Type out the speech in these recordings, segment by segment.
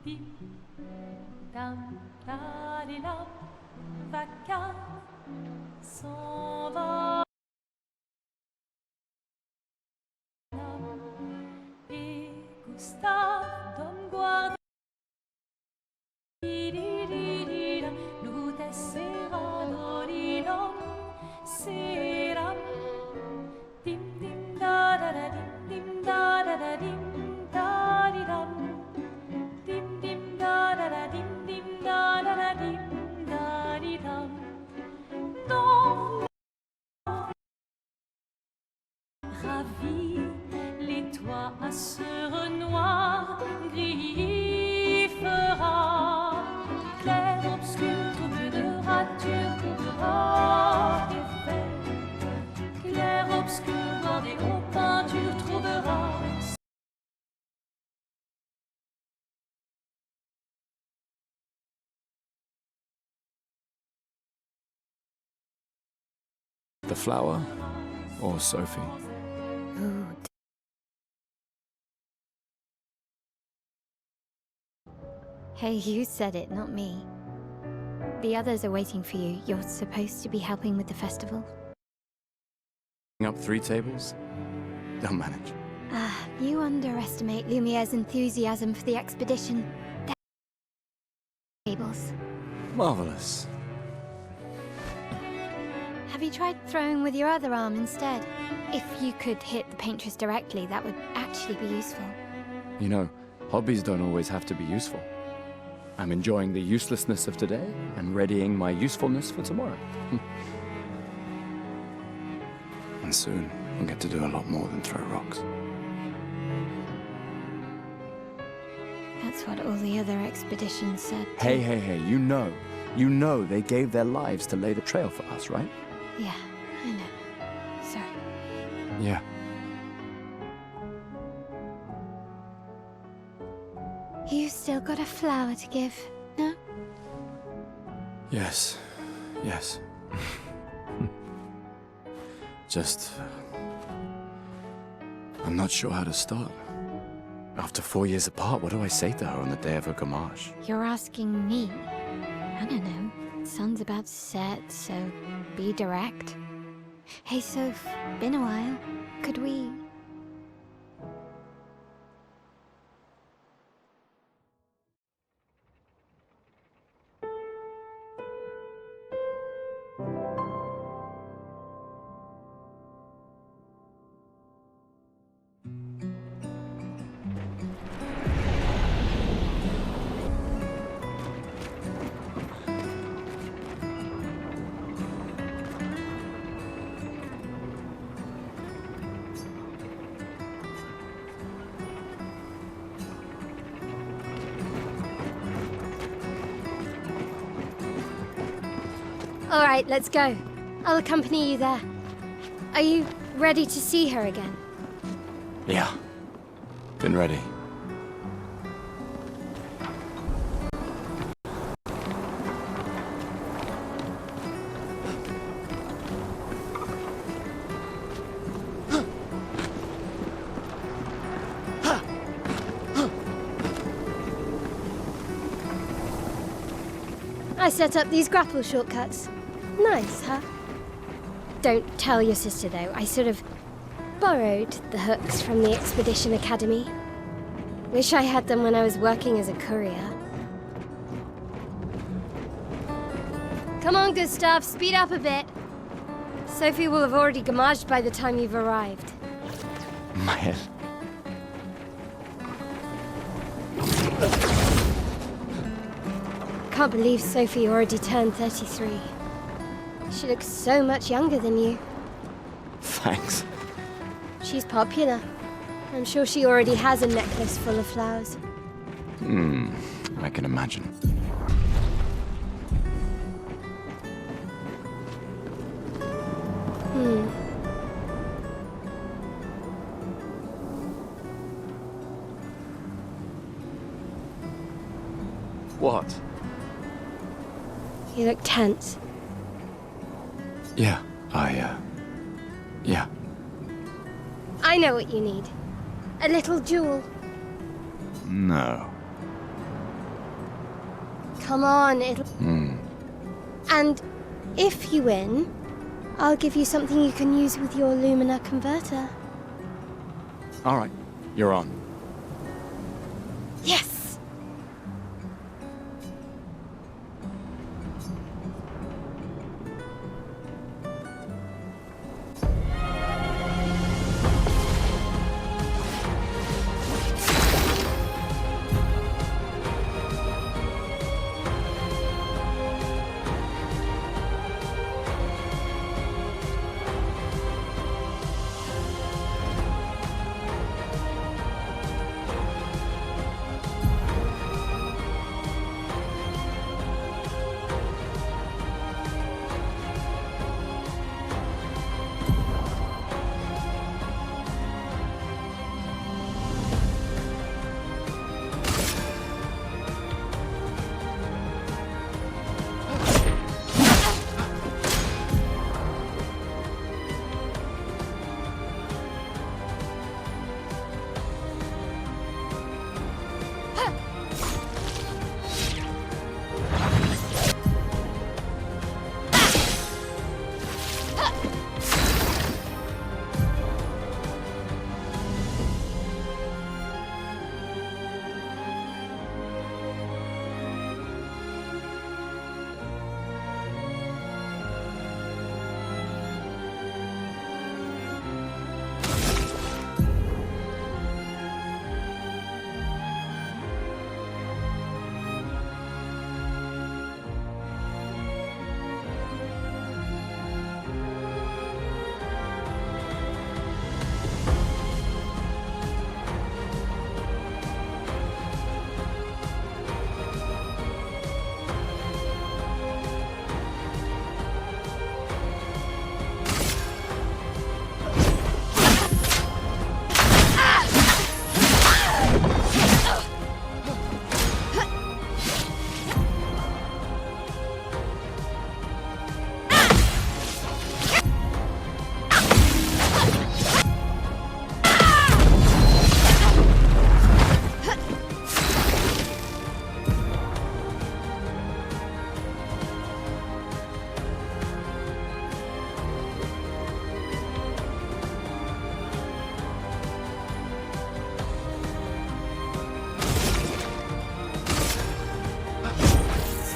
dim, dam, da, di, dam, vaca, s'en va. Et Gustave donne guarda, lute sera dorilom, seram, dim dim da da da dim da da da dim da di dam, dim dim da da da dim da da da dim da di dam. Dans ravi, les toits à sœur noire gris fera. Clair obscur, trouble de rature, trouvera effet. Clair obscur, bordé aux peintures, trouvera. The flower or Sophie? Ooh. Hey, you said it, not me. The others are waiting for you. You're supposed to be helping with the festival. Up 3 tables? They'll manage. You underestimate Lumiere's enthusiasm for the expedition. Tables. Marvelous. Have you tried throwing with your other arm instead? If you could hit the paintress directly, that would actually be useful. You know, hobbies don't always have to be useful. I'm enjoying the uselessness of today and readying my usefulness for tomorrow. And soon, I'll get to do a lot more than throw rocks. That's what all the other expeditions said. Hey, you know they gave their lives to lay the trail for us, right? Yeah, I know. Sorry. Yeah. You still got a flower to give, no? Yes. Just... I'm not sure how to start. After 4 years apart, what do I say to her on the day of her gamage? You're asking me? I don't know. Sun's about to set, so be direct. Hey, Soph, been a while. Could we... All right, let's go. I'll accompany you there. Are you ready to see her again? Yeah. Been ready. I set up these grapple shortcuts. Nice, huh? Don't tell your sister, though. I sort of borrowed the hooks from the Expedition Academy. Wish I had them when I was working as a courier. Come on, Gustav, speed up a bit. Sophie will have already gamaged by the time you've arrived. My head. Can't believe Sophie already turned 33. She looks so much younger than you. Thanks. She's popular. I'm sure she already has a necklace full of flowers. I can imagine. What? You look tense. Yeah, yeah. I know what you need. A little jewel. No. Come on, it'll... Hmm. And if you win, I'll give you something you can use with your Lumina converter. All right, you're on. Yes!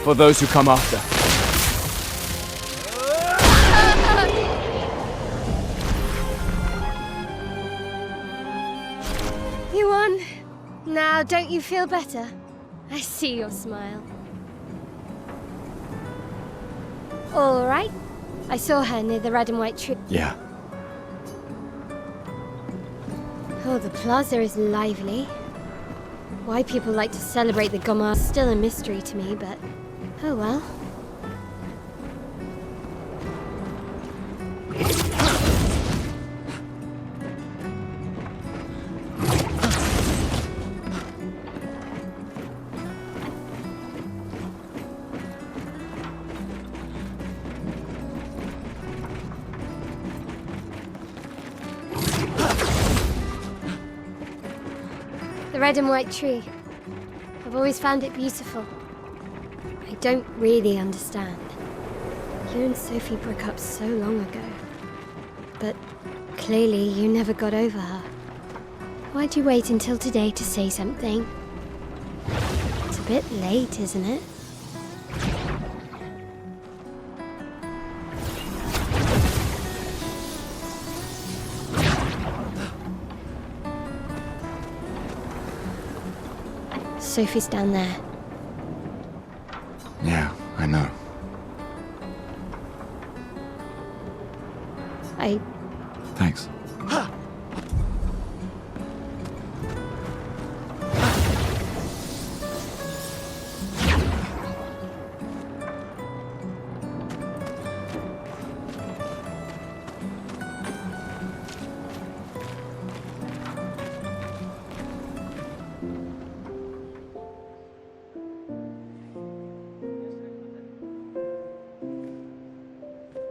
For those who come after. You won. Now, don't you feel better? I see your smile. All right. I saw her near the red and white tree. Yeah. Oh, the plaza is lively. Why people like to celebrate the Gomar is still a mystery to me, but oh well. The red and white tree. I've always found it beautiful. I don't really understand. You and Sophie broke up so long ago. But clearly you never got over her. Why'd you wait until today to say something? It's a bit late, isn't it? Sophie's down there. Yeah, I know. Thanks.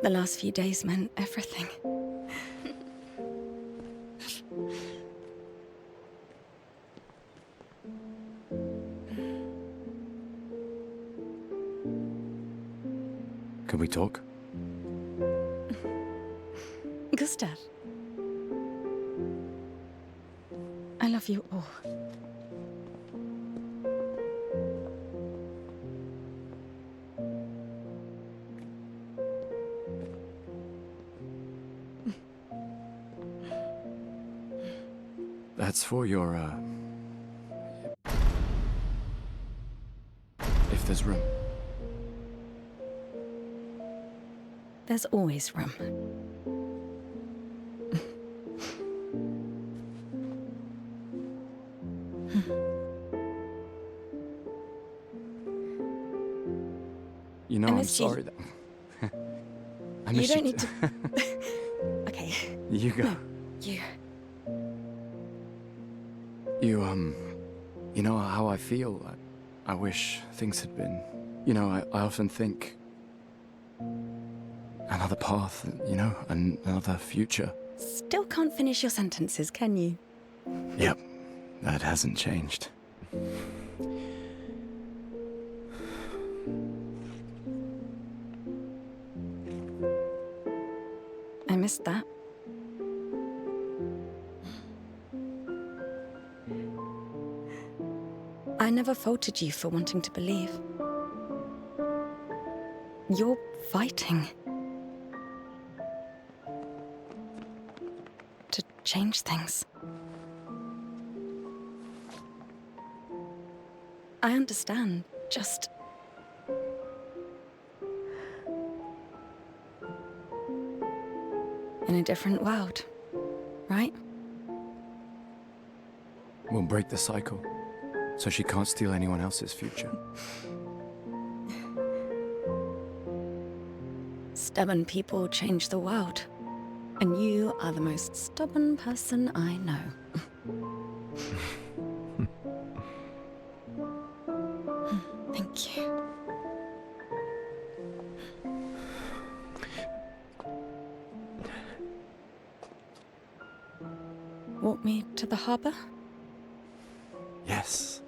The last few days meant everything. Can we talk? Gustav. I love you all. That's for your, if there's room. There's always room. You know, I I'm missed you. sorry that... I You miss don't need to... Okay. You go. No, you. You know how I feel. I wish things had been... You know, I often think... Another path, you know, another future. Still can't finish your sentences, can you? Yep, that hasn't changed. I missed that. I never faulted you for wanting to believe. You're fighting to change things. I understand, just... in a different world, right? We'll break the cycle, so she can't steal anyone else's future. Stubborn people change the world. And you are the most stubborn person I know. Thank you. Walk me to the harbor? Yes.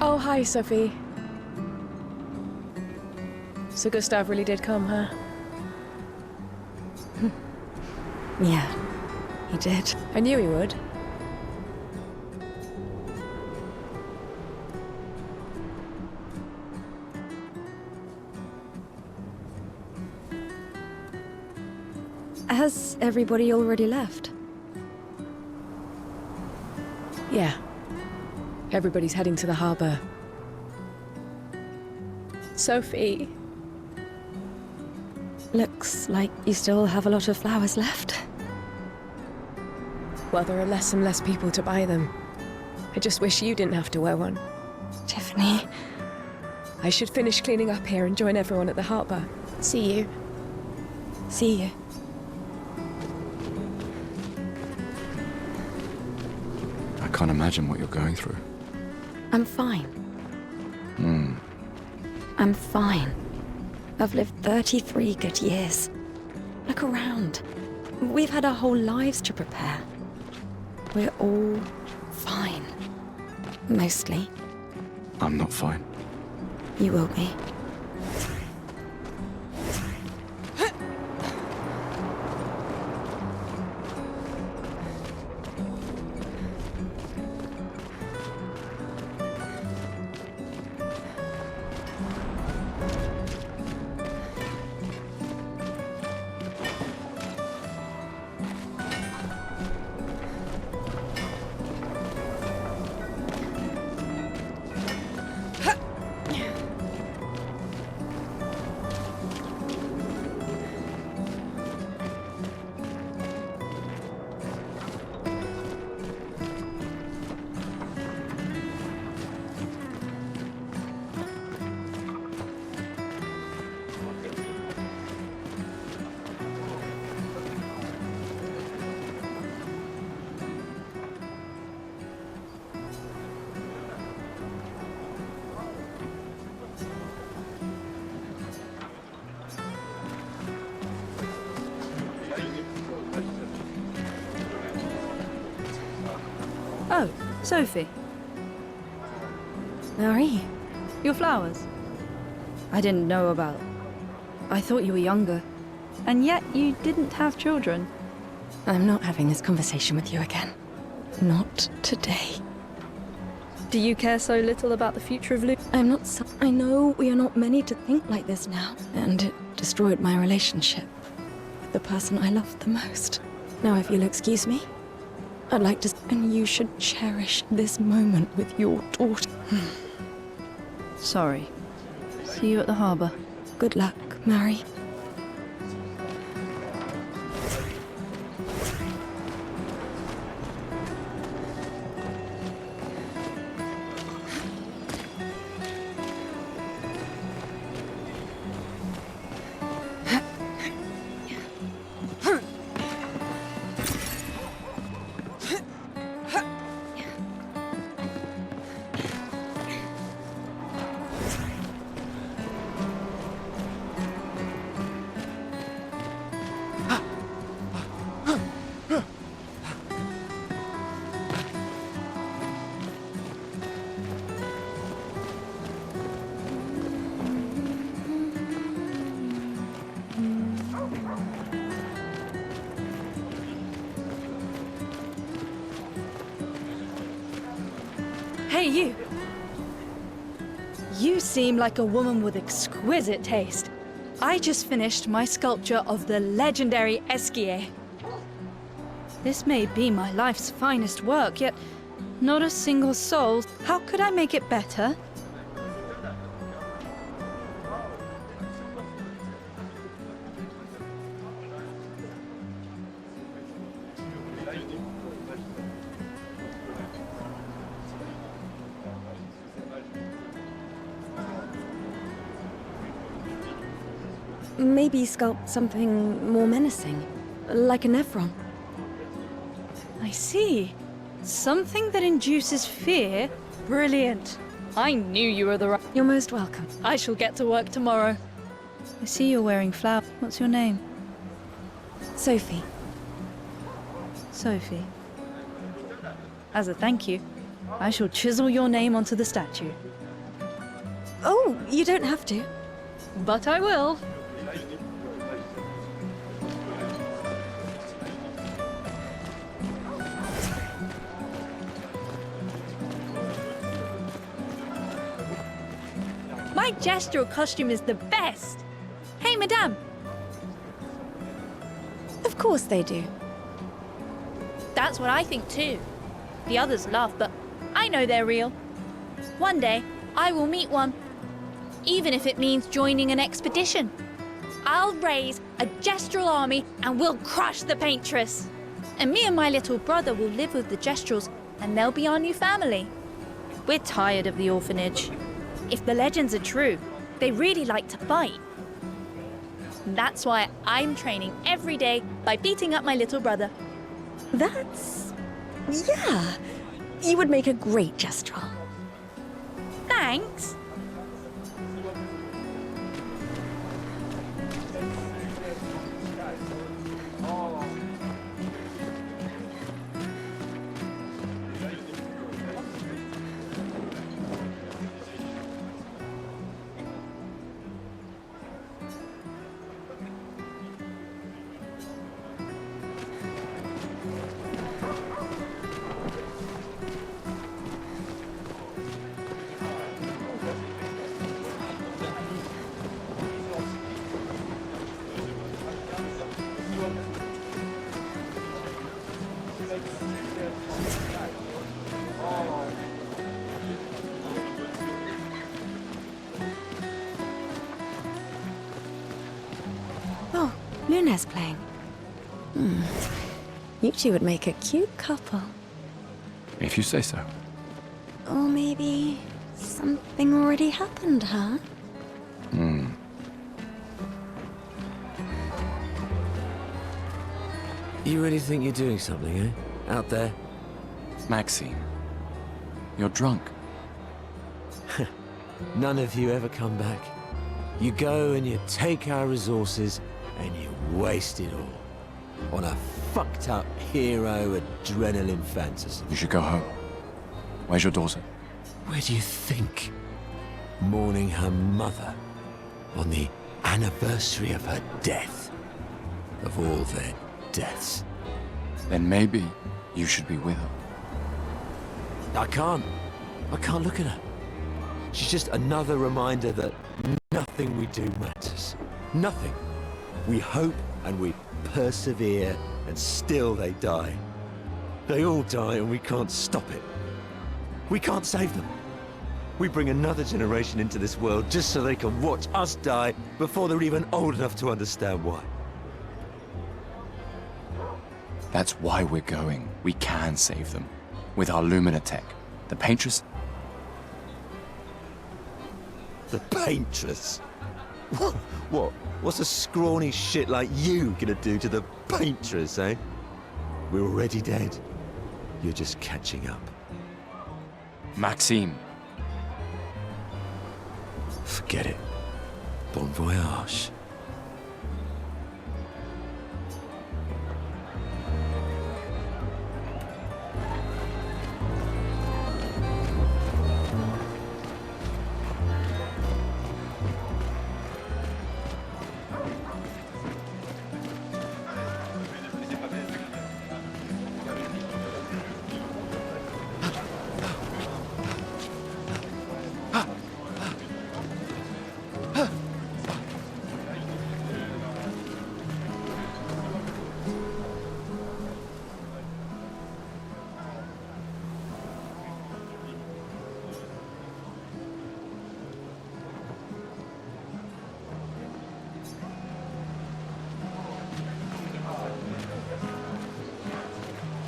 Oh, hi, Sophie. So Gustav really did come, huh? Yeah, he did. I knew he would. Has everybody already left? Yeah. Everybody's heading to the harbour. Sophie. Looks like you still have a lot of flowers left. Well, there are less and less people to buy them. I just wish you didn't have to wear one. Tiffany. I should finish cleaning up here and join everyone at the harbour. See you. See you. I can't imagine what you're going through. I'm fine. I'm fine. I've lived 33 good years. Look around. We've had our whole lives to prepare. We're all fine. Mostly. I'm not fine. You will be. Oh, Sophie. Mary? Your flowers? I didn't know about. I thought you were younger. And yet you didn't have children. I'm not having this conversation with you again. Not today. Do you care so little about the future of Luke? I'm not I know we are not many to think like this now. And it destroyed my relationship with the person I loved the most. Now, if you'll excuse me, I'd like to... And you should cherish this moment with your daughter. Sorry. See you at the harbour. Good luck, Mary. Hey, you! You seem like a woman with exquisite taste. I just finished my sculpture of the legendary Esquier. This may be my life's finest work, yet not a single soul. How could I make it better? Maybe sculpt something more menacing, like a Nephron. I see. Something that induces fear? Brilliant. I knew you were the right... You're most welcome. I shall get to work tomorrow. I see you're wearing flowers. What's your name? Sophie. Sophie. As a thank you, I shall chisel your name onto the statue. Oh, you don't have to. But I will. My gestural costume is the best. Hey, madame. Of course they do. That's what I think too. The others laugh, but I know they're real. One day, I will meet one. Even if it means joining an expedition. I'll raise a gestural army and we'll crush the paintress. And me and my little brother will live with the gestrals and they'll be our new family. We're tired of the orphanage. If the legends are true, they really like to fight. That's why I'm training every day by beating up my little brother. That's... yeah. You would make a great gestural. Thanks. Oh, Luna's playing. You two would make a cute couple. If you say so. Or maybe something already happened, huh? You really think you're doing something, eh? Out there? Maxime, you're drunk. None of you ever come back. You go and you take our resources and you waste it all on a fucked up hero adrenaline fantasy. You should go home. Where's your daughter? Where do you think? Mourning her mother on the anniversary of her death. Of all their deaths. Then maybe you should be with her. I can't look at her. She's just another reminder that nothing we do matters. Nothing. We hope and we persevere, and still they die. They all die and we can't stop it. We can't save them. We bring another generation into this world just so they can watch us die before they're even old enough to understand why. That's why we're going. We can save them. With our Lumina tech. The Paintress... The Paintress? What? What's a scrawny shit like you gonna do to the Paintress, eh? We're already dead. You're just catching up. Maxime. Forget it. Bon voyage.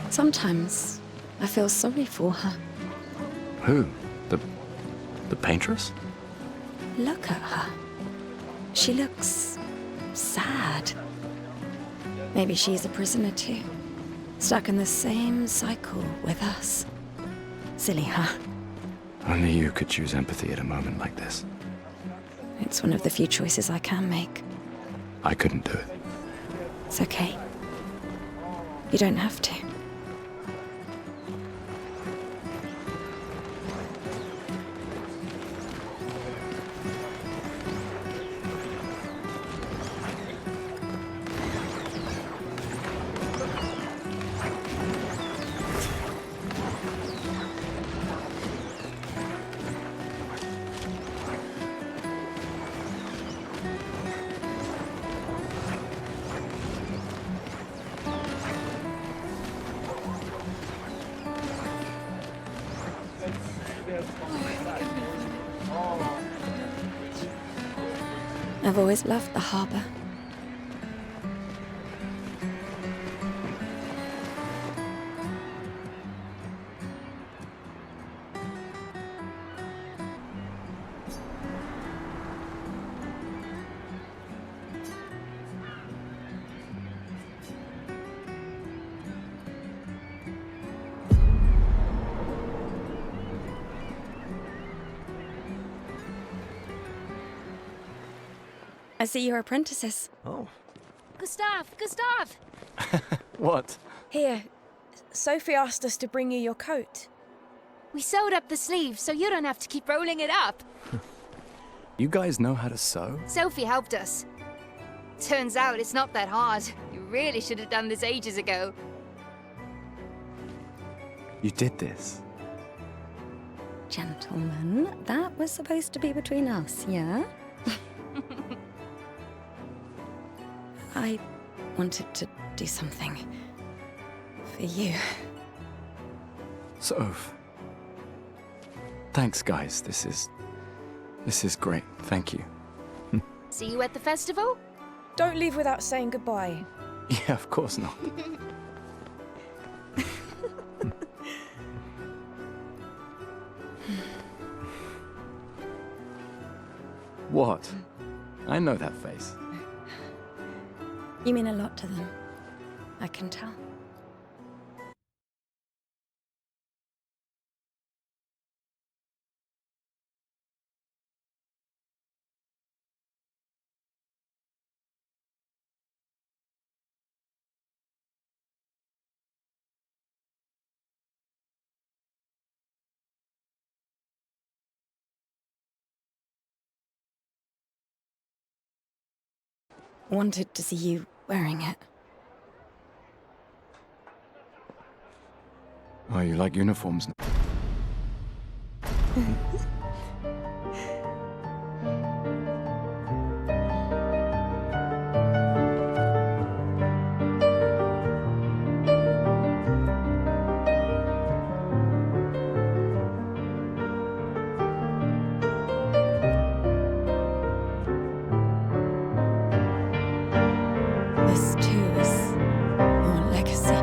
Sometimes I feel sorry for her. Who? The Paintress? Look at her. She looks sad. Maybe she's a prisoner too. Stuck in the same cycle with us. Silly, huh? Only you could choose empathy at a moment like this. It's one of the few choices I can make. I couldn't do it. It's okay. You don't have to. I've always loved the harbour. I see you're apprentices. Oh. Gustav! Gustav! What? Here, Sophie asked us to bring you your coat. We sewed up the sleeve so you don't have to keep rolling it up. You guys know how to sew? Sophie helped us. Turns out it's not that hard. You really should have done this ages ago. You did this? Gentlemen, that was supposed to be between us, yeah? I wanted to do something for you. Soph. Thanks, guys. This is great. Thank you. See you at the festival? Don't leave without saying goodbye. Yeah, of course not. What? I know that face. You mean a lot to them. I can tell. Wanted to see you wearing it. Oh, you like uniforms? This too is your legacy.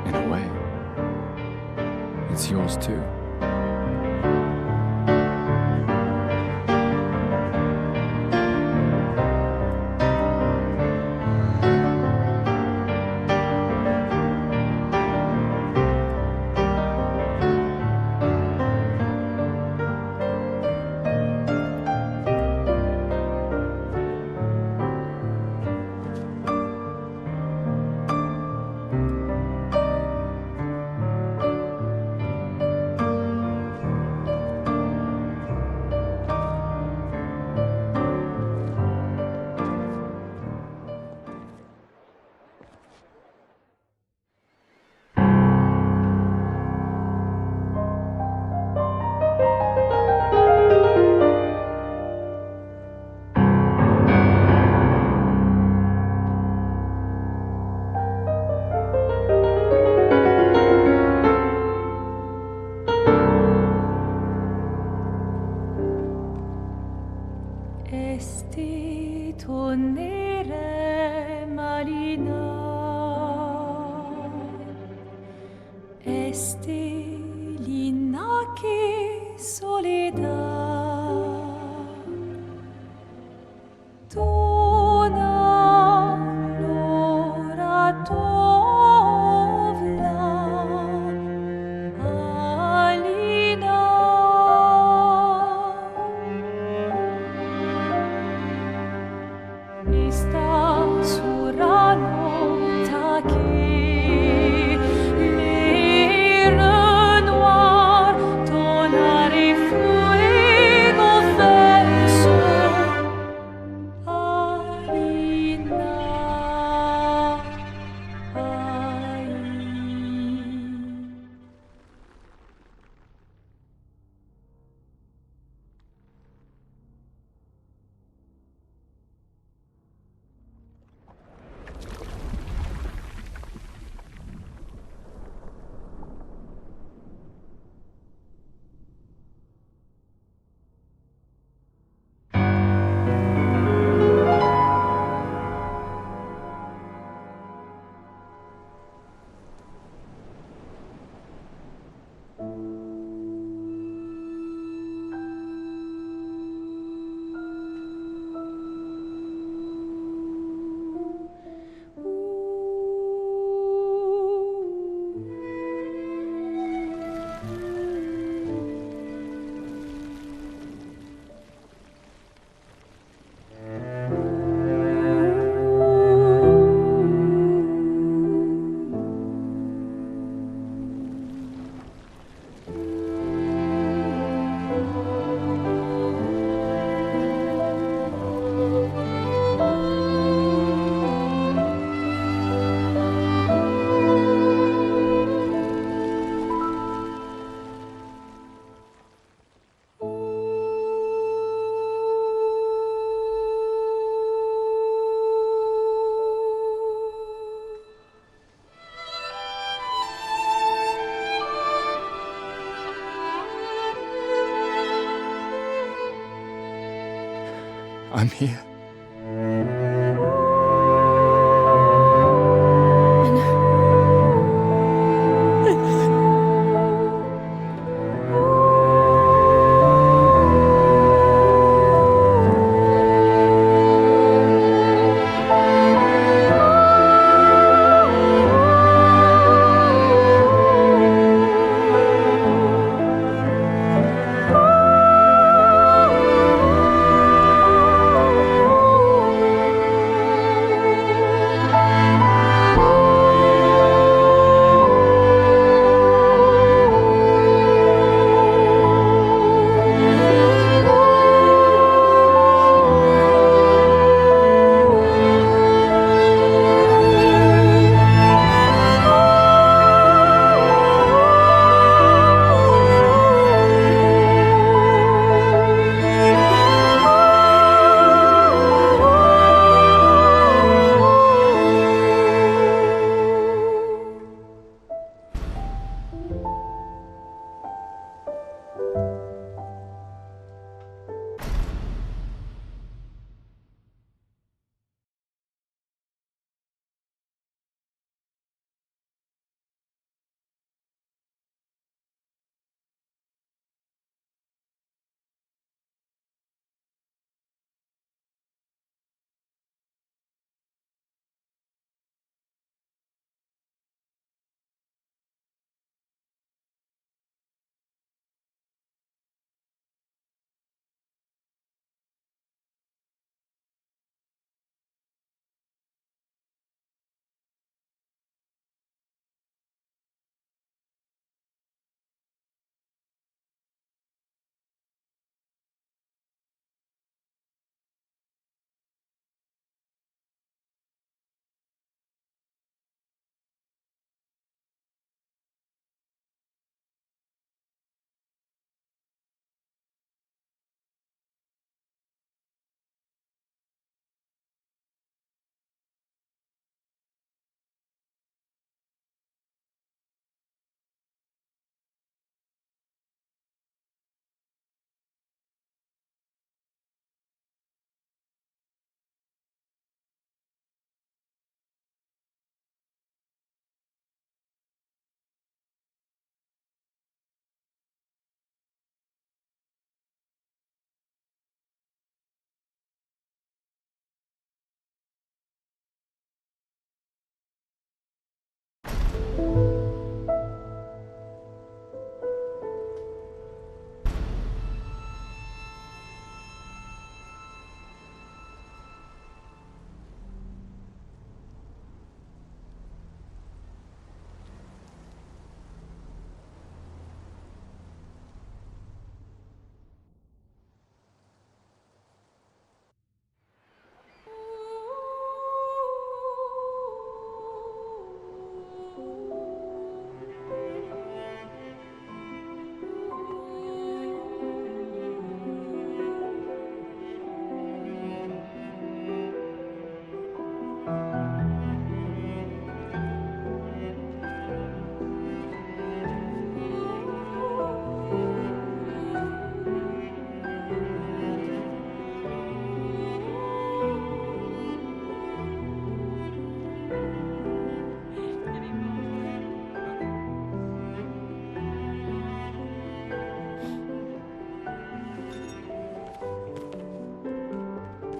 In a way. It's yours too. Esti tornere marina, esti l'inaki soledad, dona l'ora tovla, alina. Ista surano taki lera I'm here. I know.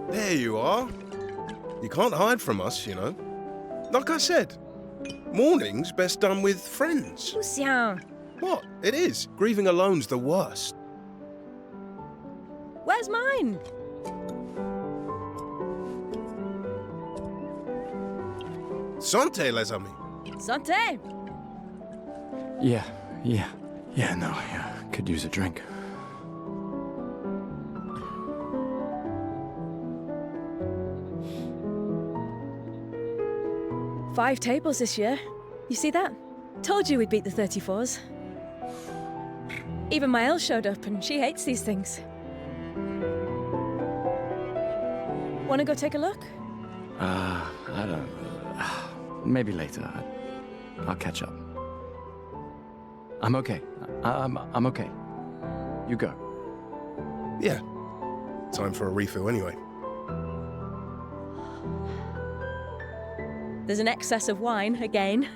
There you are. You can't hide from us, you know. Like I said, mourning's best done with friends. Lucien, What? It is. Grieving alone's the worst. where's mine? Santé, les amis. Santé! Yeah, no, yeah. Could use a drink. Five tables this year. You see that? Told you we'd beat the 34s. Even my Elle showed up, and she hates these things. Wanna go take a look? I don't... maybe later. I'll catch up. I'm okay. I'm okay. You go. Yeah. Time for a refill anyway. There's an excess of wine, again.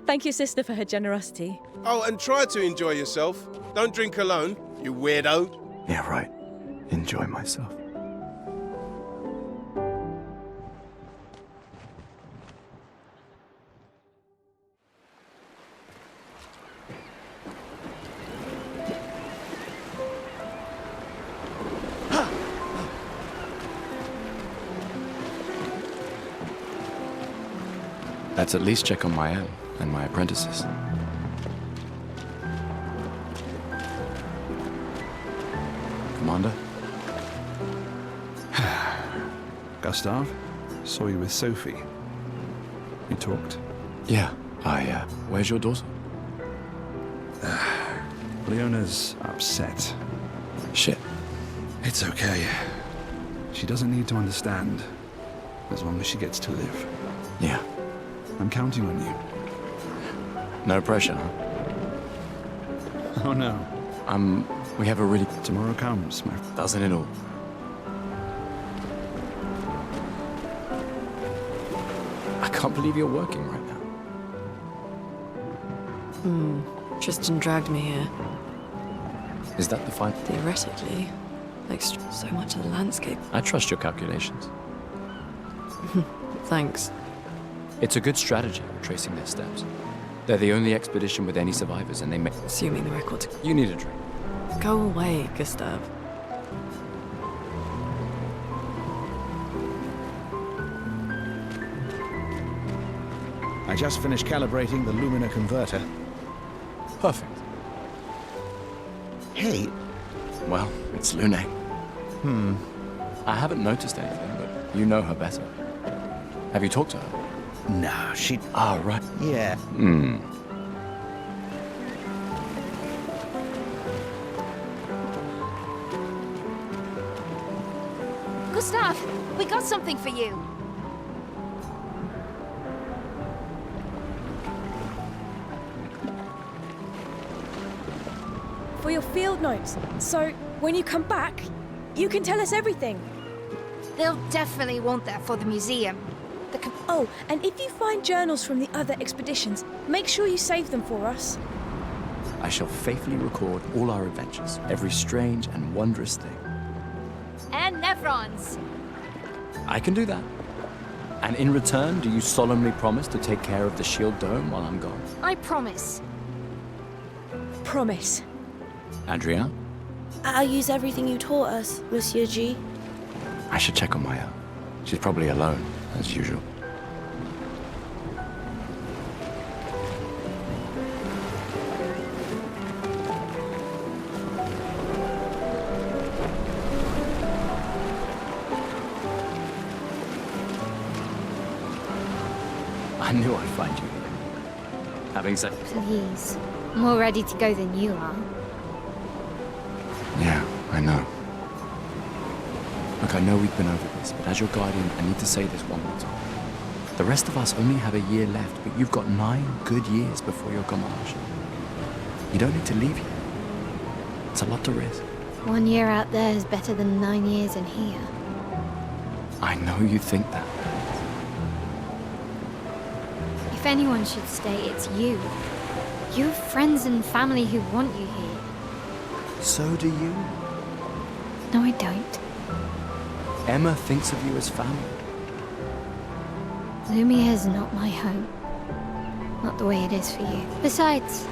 Thank your sister for her generosity. Oh, and try to enjoy yourself. Don't drink alone, you weirdo. Yeah, right. Enjoy myself. Let's at least check on Mael and my apprentices. Commander? Gustav, saw you with Sophie. You talked. Yeah, where's your daughter? Leona's upset. Shit. It's okay. She doesn't need to understand, as long as she gets to live. Yeah. I'm counting on you. No pressure, huh? Oh no. We have a really... Tomorrow comes, my... Doesn't it all? I can't believe you're working right now. Tristan dragged me here. Is that the fight? Theoretically, like so much of the landscape. I trust your calculations. Thanks. It's a good strategy, tracing their steps. They're the only expedition with any survivors, and they may... Assuming the record. You need a drink. Go away, Gustav. I just finished calibrating the Lumina converter. Perfect. Hey. Well, it's Lune. I haven't noticed anything, but you know her better. Have you talked to her? No, she... Ah, right. Yeah. Gustav, we got something for you. For your field notes. So, when you come back, you can tell us everything. They'll definitely want that for the museum. Oh, and if you find journals from the other expeditions, make sure you save them for us. I shall faithfully record all our adventures, every strange and wondrous thing. And Nevrons. I can do that. And in return, do you solemnly promise to take care of the Shield Dome while I'm gone? I promise. Promise. Adrien? I'll use everything you taught us, Monsieur G. I should check on Maya. She's probably alone, as usual. I knew I'd find you here. Having said... Please. More ready to go than you are. Yeah, I know. Look, I know we've been over this, but as your guardian, I need to say this one more time. The rest of us only have a year left, but you've got 9 good years before your Gamage. You don't need to leave yet. It's a lot to risk. 1 year out there is better than 9 years in here. I know you think that. If anyone should stay, it's you. You have friends and family who want you here. So do you. No, I don't. Emma thinks of you as family. Lumia is not my home. Not the way it is for you. Besides,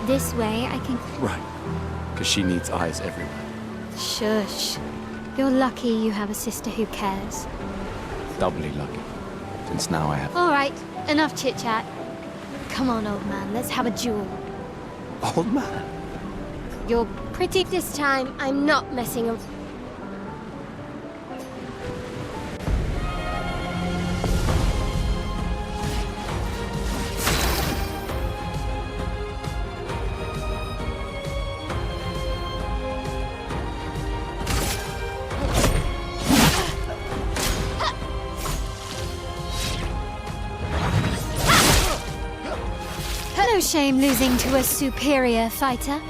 this way I can... Right. Because she needs eyes everywhere. Shush. You're lucky you have a sister who cares. Doubly lucky. Since now I have... All right, enough chit-chat. Come on, old man, let's have a duel. Old man? You're pretty this time. I'm not messing around. No shame losing to a superior fighter.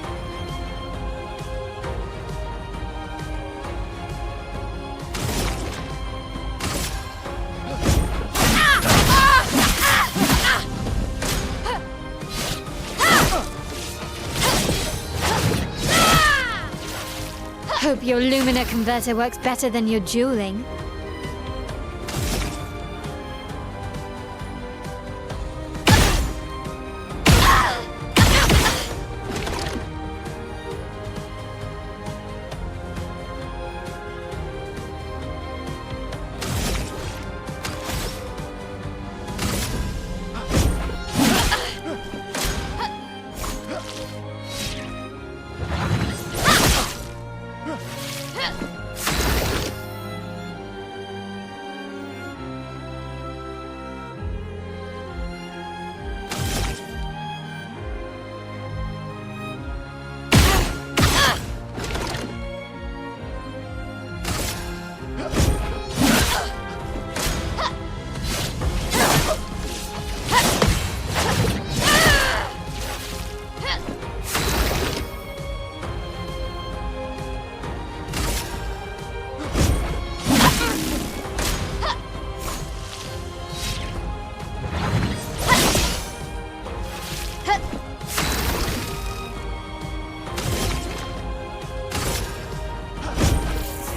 hope your Lumina converter works better than your dueling.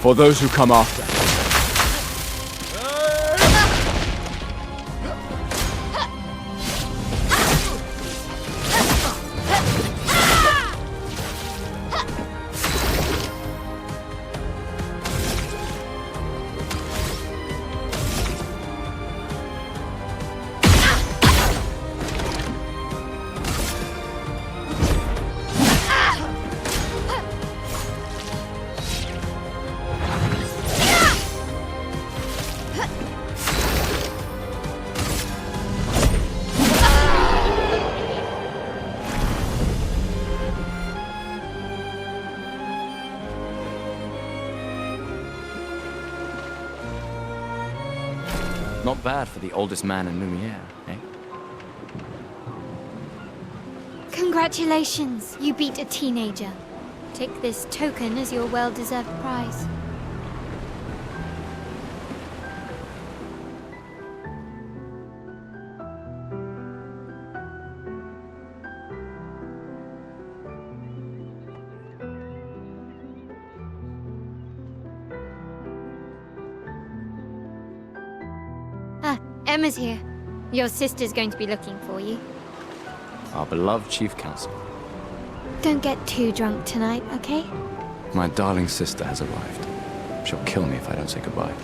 For those who come after. Not bad for the oldest man in Lumiere, eh? Congratulations, you beat a teenager. Take this token as your well-deserved prize. Ah, Emma's here. Your sister's going to be looking for you. Our beloved chief counsel. Don't get too drunk tonight, okay? My darling sister has arrived. She'll kill me if I don't say goodbye.